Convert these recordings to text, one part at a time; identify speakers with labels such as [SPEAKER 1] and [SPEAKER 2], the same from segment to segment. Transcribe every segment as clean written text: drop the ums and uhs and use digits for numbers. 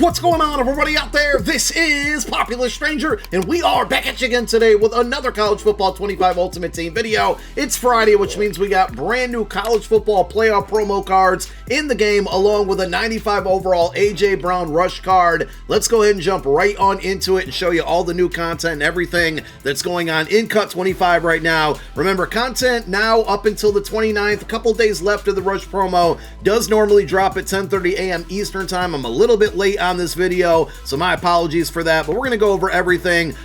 [SPEAKER 1] What's going on, everybody out there? This is Popular Stranger, and we are back at you again today with another College Football 25 Ultimate Team video. It's Friday, which means we got brand new college football playoff promo cards in the game, along with a 95 overall A.J. Brown rush card. Let's go ahead and jump right on into it and show you all the new content and everything that's going on in Cut 25 right now. Remember, content now up until the 29th, a couple days left of the rush promo, does normally drop at 10:30 a.m. Eastern time. I'm a little bit late on this video, so my apologies for that, but we're going to go over everything.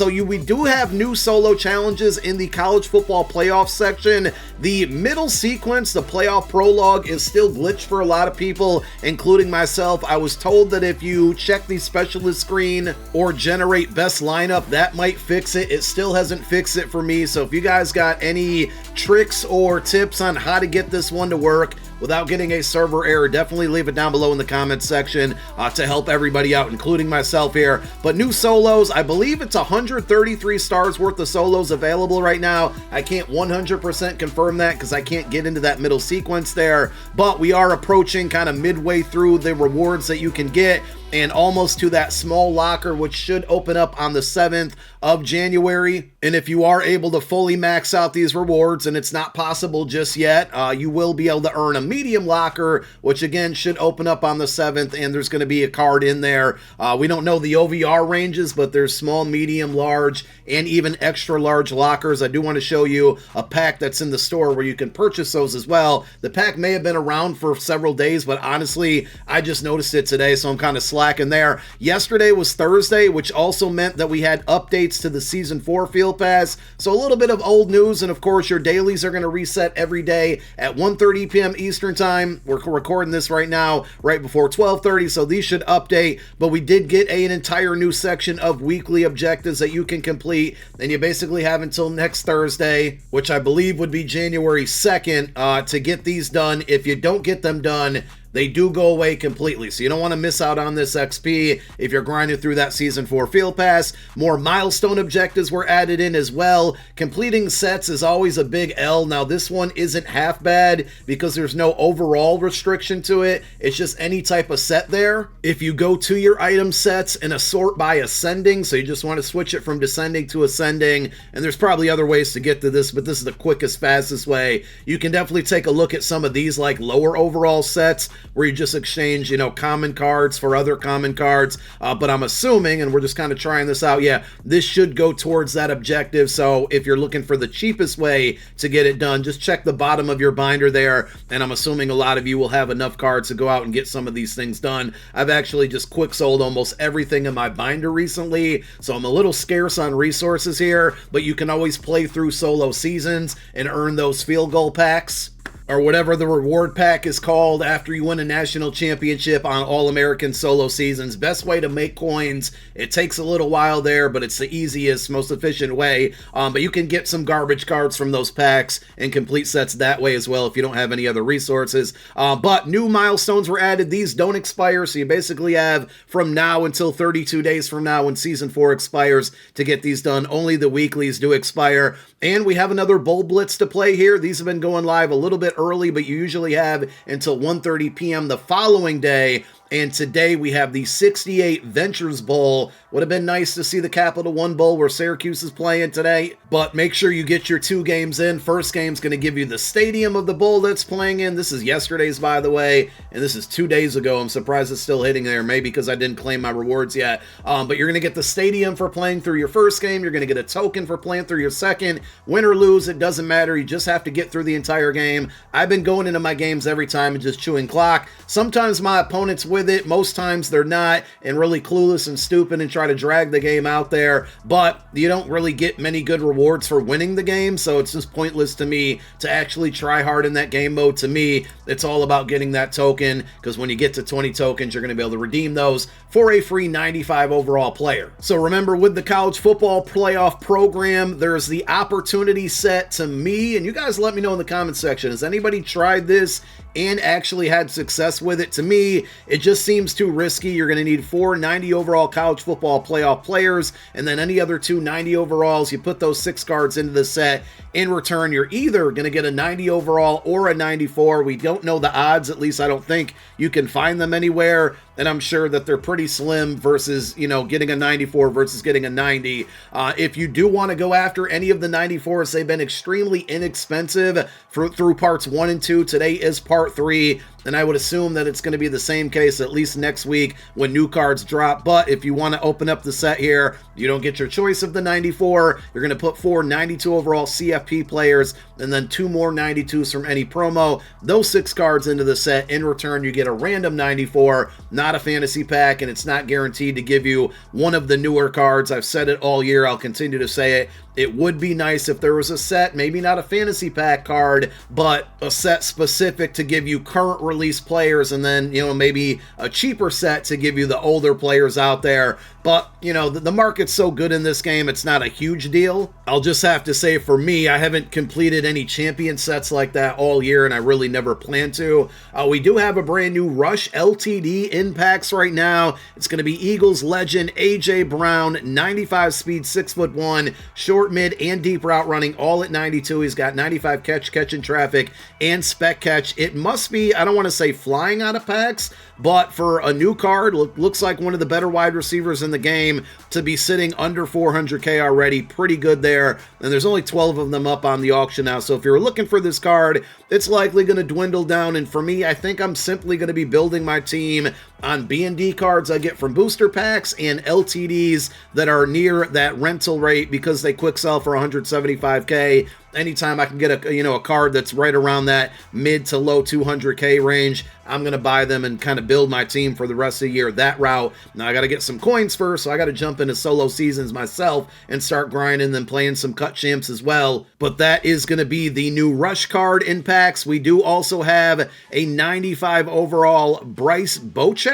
[SPEAKER 1] We do have new solo challenges in the college football playoff section. The middle sequence, the playoff prologue, is still glitched for a lot of people, including myself. I was told that if you check the specialist screen or generate best lineup, that might fix it. It still hasn't fixed it for me, so if you guys got any tricks or tips on how to get this one to work without getting a server error, definitely leave it down below in the comments section to help everybody out, including myself here. But new solos, I believe it's 133 stars worth of solos available right now. I can't 100% confirm that because I can't get into that middle sequence there, but we are approaching kind of midway through the rewards that you can get, and almost to that small locker, which should open up on the 7th of January. And if you are able to fully max out these rewards, and it's not possible just yet, you will be able to earn a medium locker, which again should open up on the 7th, and there's going to be a card in there. We don't know the OVR ranges, but there's small, medium, large, and even extra large lockers. I do want to show you a pack that's in the store where you can purchase those as well. The pack may have been around for several days, but honestly, I just noticed it today, so I'm kind of slacking there. Yesterday was Thursday, which also meant that we had updates to the Season 4 Field Pass, so a little bit of old news, and of course your dailies are going to reset every day at 1:30 p.m. Eastern Time. We're recording this right now, right before 12:30, so these should update, but we did get an entire new section of weekly objectives that you can complete, and you basically have until next Thursday, which I believe would be January 2nd, to get these done. If you don't get them done, they do go away completely, so you don't want to miss out on this XP if you're grinding through that Season 4 Field Pass. More milestone objectives were added in as well. Completing sets is always a big L. Now, this one isn't half bad because there's no overall restriction to it. It's just any type of set there. If you go to your item sets and assort by ascending, so you just want to switch it from descending to ascending, and there's probably other ways to get to this, but this is the quickest, fastest way. You can definitely take a look at some of these like lower overall sets, where you just exchange, common cards for other common cards. But I'm assuming, and we're just kind of trying this out, yeah, this should go towards that objective. So if you're looking for the cheapest way to get it done, just check the bottom of your binder there. And I'm assuming a lot of you will have enough cards to go out and get some of these things done. I've actually just quick sold almost everything in my binder recently, so I'm a little scarce on resources here, but you can always play through solo seasons and earn those field goal packs, or whatever the reward pack is called after you win a national championship on All-American solo seasons. Best way to make coins. It takes a little while there, but it's the easiest, most efficient way. But you can get some garbage cards from those packs and complete sets that way as well if you don't have any other resources. But new milestones were added. These don't expire, so you basically have from now until 32 days from now when Season 4 expires to get these done. Only the weeklies do expire. And we have another Bowl Blitz to play here. These have been going live a little bit early, but you usually have until 1:30 p.m. the following day. And today we have the 68 Ventures Bowl. Would have been nice to see the Capital One Bowl where Syracuse is playing today, but make sure you get your 2 games in. First game's going to give you the stadium of the bowl that's playing in. This is yesterday's, by the way, and this is 2 days ago. I'm surprised it's still hitting there, maybe because I didn't claim my rewards yet. But you're going to get the stadium for playing through your first game. You're going to get a token for playing through your second. Win or lose, it doesn't matter. You just have to get through the entire game. I've been going into my games every time and just chewing clock. Sometimes my opponent's with it. Most times they're not, and really clueless and stupid and try to drag the game out there, but you don't really get many good rewards for winning the game, so it's just pointless to me to actually try hard in that game mode. To me, it's all about getting that token, because when you get to 20 tokens, you're going to be able to redeem those for a free 95 overall player. So remember, with the college football playoff program, there's the opportunity set to me, and you guys let me know in the comment section, has anybody tried this and actually had success with it? To me, it just seems too risky. You're going to need 4 90 overall college football playoff players, and then any other 2 90 overalls. You put those 6 cards into the set. In return, you're either going to get a 90 overall or a 94. We don't know the odds, at least I don't think you can find them anywhere. and I'm sure that they're pretty slim versus, you know, getting a 94 versus getting a 90. If you do want to go after any of the 94s, they've been extremely inexpensive through parts 1 and 2. Today is part 3, and I would assume that it's going to be the same case at least next week when new cards drop. But if you want to open up the set here, you don't get your choice of the 94. You're going to put 4 92 overall CFP players and then 2 more 92s from any promo. Those 6 cards into the set. In return, you get a random 94, not a fantasy pack, and it's not guaranteed to give you one of the newer cards. I've said it all year. I'll continue to say it. It would be nice if there was a set, maybe not a fantasy pack card, but a set specific to give you current release players, and then, you know, maybe a cheaper set to give you the older players out there. But, you know, the market's so good in this game, it's not a huge deal. I'll just have to say, for me, I haven't completed any champion sets like that all year, and I really never plan to. We do have a brand new Rush LTD in packs right now. It's going to be Eagles legend A.J. Brown, 95 speed, 6'1", short, mid, and deep route running, all at 92. He's got 95 catch in traffic, and spec catch. It must be, I don't want to say flying out of packs, but for a new card, looks like one of the better wide receivers in the game to be sitting under 400K already. Pretty good there, and there's only 12 of them up on the auction now, so if you're looking for this card, it's likely going to dwindle down, and for me, I think I'm simply going to be building my team on B&D cards I get from booster packs and LTDs that are near that rental rate because they quick sell for 175K. Anytime I can get a card that's right around that mid to low 200K range, I'm going to buy them and kind of build my team for the rest of the year that route. Now I got to get some coins first, so I got to jump into solo seasons myself and start grinding and playing some cut champs as well. But that is going to be the new Rush card in packs. We do also have a 95 overall Bryce Bocher.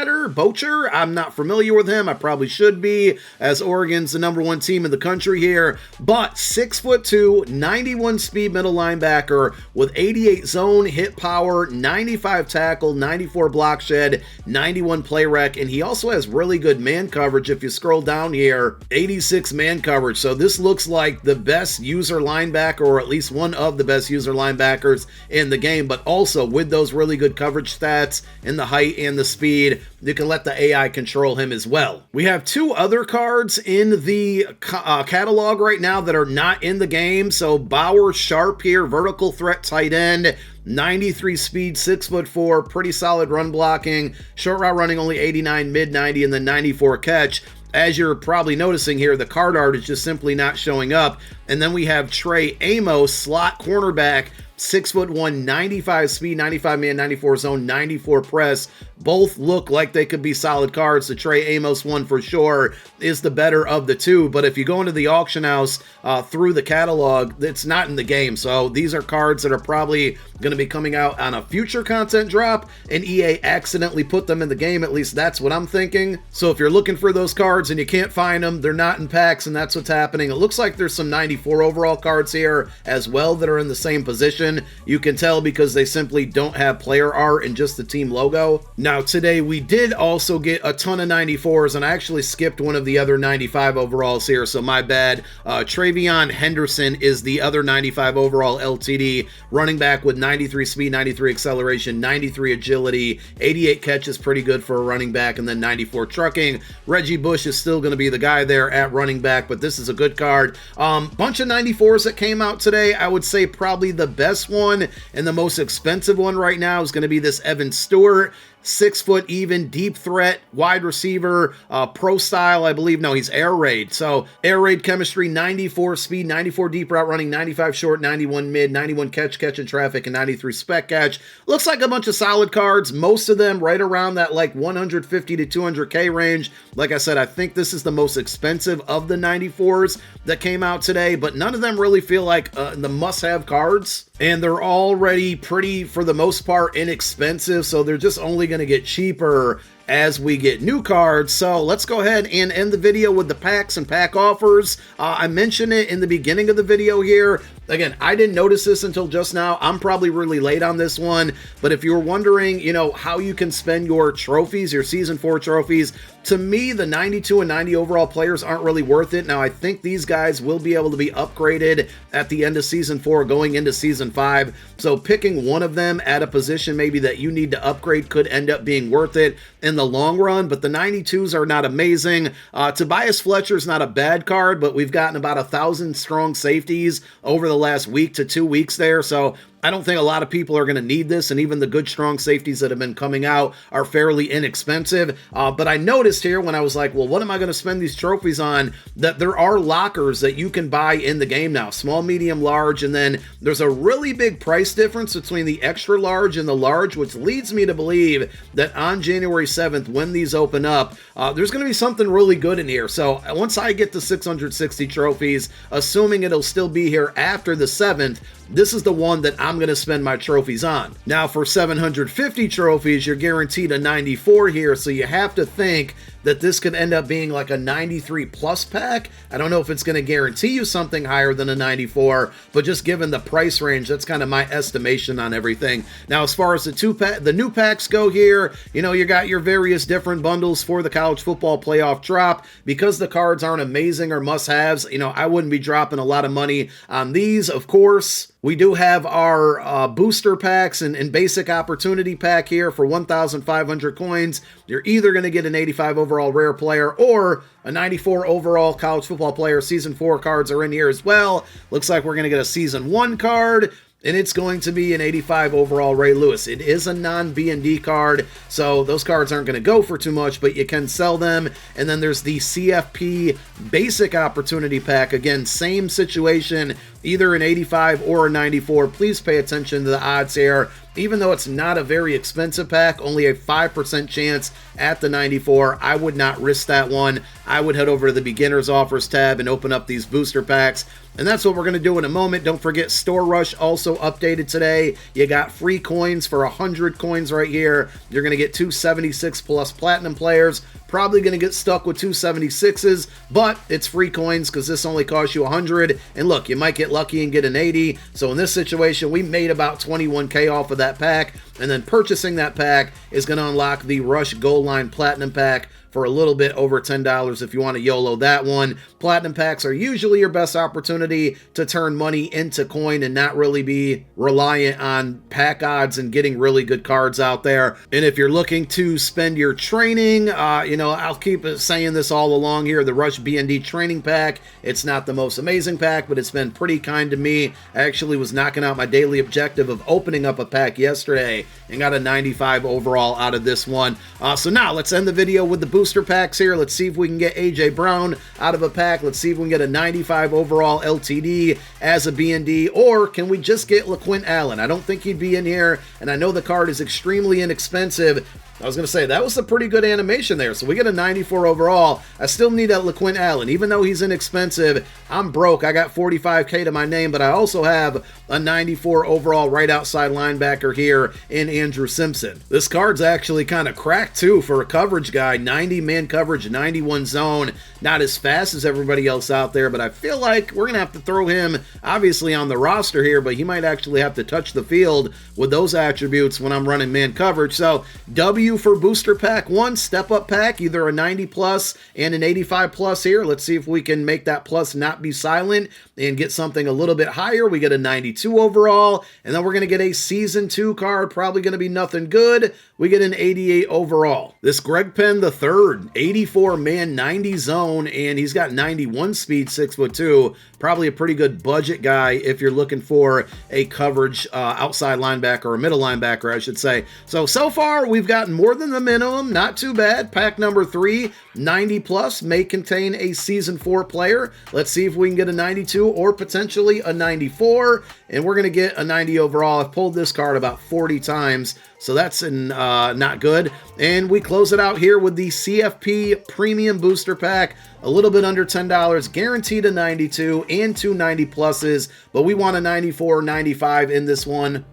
[SPEAKER 1] I'm not familiar with him. I probably should be, as Oregon's the #1 team in the country here. But 6'2", 91 speed middle linebacker with 88 zone hit power, 95 tackle, 94 block shed, 91 play rec, and he also has really good man coverage. If you scroll down here, 86 man coverage. So this looks like the best user linebacker, or at least one of the best user linebackers in the game, but also with those really good coverage stats and the height and the speed, you can let the AI control him as well. We have 2 other cards in the catalog right now that are not in the game. So Bauer Sharp here, vertical threat tight end, 93 speed, 6'4", pretty solid run blocking, short route running only 89, mid 90, and then 94 catch. As you're probably noticing here, the card art is just simply not showing up. And then we have Trey Amos, slot cornerback, 6'1", 95 speed, 95 man, 94 zone, 94 press. Both look like they could be solid cards. The Trey Amos one for sure is the better of the two, but if you go into the auction house through the catalog, it's not in the game. So these are cards that are probably going to be coming out on a future content drop, and EA accidentally put them in the game. At least that's what I'm thinking. So if you're looking for those cards and you can't find them, they're not in packs, and that's what's happening. It looks like there's some 94 overall cards here as well that are in the same position. You can tell because they simply don't have player art and just the team logo. Now today we did also get a ton of 94s, and I actually skipped one of the other 95 overalls here, so my bad. Travion Henderson is the other 95 overall LTD, running back with 93 speed, 93 acceleration, 93 agility, 88 catches, pretty good for a running back, and then 94 trucking. Reggie Bush is still going to be the guy there at running back, but this is a good card. Bunch of 94s that came out today. I would say probably the best one and the most expensive one right now is going to be this Evan Stewart. 6 foot even, deep threat, wide receiver, pro style, I believe. No, he's air raid. So air raid chemistry, 94 speed, 94 deep route running, 95 short, 91 mid, 91 catch in traffic, and 93 spec catch. Looks like a bunch of solid cards. Most of them right around that like 150 to 200K range. Like I said, I think this is the most expensive of the 94s that came out today, but none of them really feel like the must-have cards. And they're already pretty, for the most part, inexpensive, so they're just only going to get cheaper as we get new cards. So let's go ahead and end the video with the packs and pack offers. I mentioned it in the beginning of the video here. Again, I didn't notice this until just now. I'm probably really late on this one, but if you were wondering, how you can spend your trophies, your Season 4 trophies, to me, the 92 and 90 overall players aren't really worth it. Now, I think these guys will be able to be upgraded at the end of Season 4 going into Season 5, so picking one of them at a position maybe that you need to upgrade could end up being worth it in the long run, but the 92s are not amazing. Tobias Fletcher's not a bad card, but we've gotten about 1,000 strong safeties over the last week to 2 weeks there, so I don't think a lot of people are going to need this, and even the good, strong safeties that have been coming out are fairly inexpensive. But I noticed here when I was like, well, what am I going to spend these trophies on, that there are lockers that you can buy in the game now. Small, medium, large, and then there's a really big price difference between the extra large and the large, which leads me to believe that on January 7th, when these open up, there's going to be something really good in here. So once I get to 660 trophies, assuming it'll still be here after the 7th, this is the one that I'm going to spend my trophies on. Now, for 750 trophies, you're guaranteed a 94 here, so you have to think that this could end up being like a 93 plus pack. I don't know if it's going to guarantee you something higher than a 94, but just given the price range, that's kind of my estimation on everything. Now, as far as the new packs go here, you got your various different bundles for the college football playoff drop. Because the cards aren't amazing or must-haves, I wouldn't be dropping a lot of money on these. Of course, we do have our booster packs and basic opportunity pack here for 1,500 coins. You're either going to get an 85 overall rare player or a 94 overall college football player. Season 4 cards are in here as well. Looks like we're going to get a Season 1 card, and it's going to be an 85 overall Ray Lewis. It is a non-B&D card, so those cards aren't going to go for too much, but you can sell them. And then there's the CFP Basic Opportunity Pack. Again, same situation, either an 85 or a 94. Please pay attention to the odds here. Even though it's not a very expensive pack, only a 5% chance at the 94, I would not risk that one. I would head over to the beginners offers tab and open up these booster packs. And that's what we're going to do in a moment. Don't forget, Store Rush also updated today. You got free coins for 100 coins right here. You're going to get 276 plus platinum players. Probably going to get stuck with 276s, but it's free coins because this only costs you 100. And look, you might get lucky and get an 80. So in this situation, we made about 21K off of that pack. And then purchasing that pack is going to unlock the Rush Goal Line Platinum Pack for a little bit over $10 if you want to YOLO that one. Platinum packs are usually your best opportunity to turn money into coin and not really be reliant on pack odds and getting really good cards out there. And if you're looking to spend your training, I'll keep saying this all along here, the Rush B&D Training Pack, it's not the most amazing pack, but it's been pretty kind to me. I actually was knocking out my daily objective of opening up a pack yesterday and got a 95 overall out of this one. So now let's end the video with the booster packs here. Let's see if we can get AJ Brown out of a pack. Let's see if we can get a 95 overall LTD as a B&D, or can we just get LaQuint Allen? I don't think he'd be in here, and I know the card is extremely inexpensive. I was going to say, that was a pretty good animation there. So we get a 94 overall. I still need that LaQuint Allen. Even though he's inexpensive, I'm broke. I got 45K to my name, but I also have a 94 overall right outside linebacker here in Andrew Simpson. This card's actually kind of cracked, too, for a coverage guy. 90 man coverage, 91 zone. Not as fast as everybody else out there, but I feel like we're going to have to throw him, obviously, on the roster here, but he might actually have to touch the field with those attributes when I'm running man coverage. So, W for booster pack 1, step up pack, either a 90 plus and an 85 plus here. Let's see if we can make that plus not be silent and get something a little bit higher. We get a 92 overall, and then we're going to get a season 2 card, probably going to be nothing good. We get an 88 overall. This Greg Penn III, 84 man, 90 zone, and he's got 91 speed, 6'2". Probably a pretty good budget guy if you're looking for a coverage outside linebacker or middle linebacker, I should say. So far we've gotten more than the minimum, not too bad. Pack number 3, 90 plus, may contain a season 4 player. Let's see if we can get a 92 or potentially a 94, and we're going to get a 90 overall. I've pulled this card about 40 times, so that's not good. And we close it out here with the CFP Premium Booster Pack, a little bit under $10, guaranteed a 92 and 2 90 pluses, but we want a 94, 95 in this one.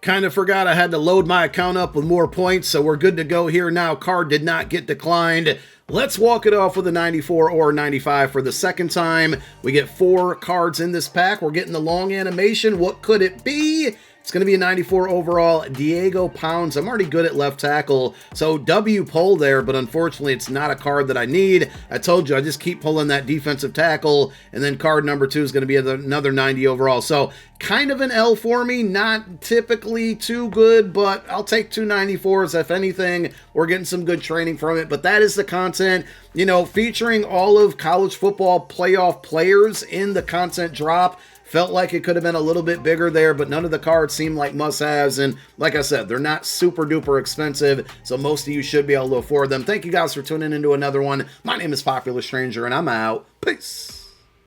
[SPEAKER 1] Kind of forgot I had to load my account up with more points, so we're good to go here now. Card did not get declined. Let's walk it off with a 94 or 95 for the second time. We get 4 cards in this pack. We're getting the long animation. What could it be? It's going to be a 94 overall, Diego Pounds. I'm already good at left tackle, so W pull there, but unfortunately it's not a card that I need. I told you, I just keep pulling that defensive tackle, and then card number 2 is going to be another 90 overall. So kind of an L for me, not typically too good, but I'll take 2 94s. If anything, we're getting some good training from it, but that is the content, you know, featuring all of college football playoff players in the content drop. Felt like it could have been a little bit bigger there, but none of the cards seem like must-haves. And like I said, they're not super duper expensive, so most of you should be able to afford them. Thank you guys for tuning into another one. My name is Popular Stranger, and I'm out. Peace.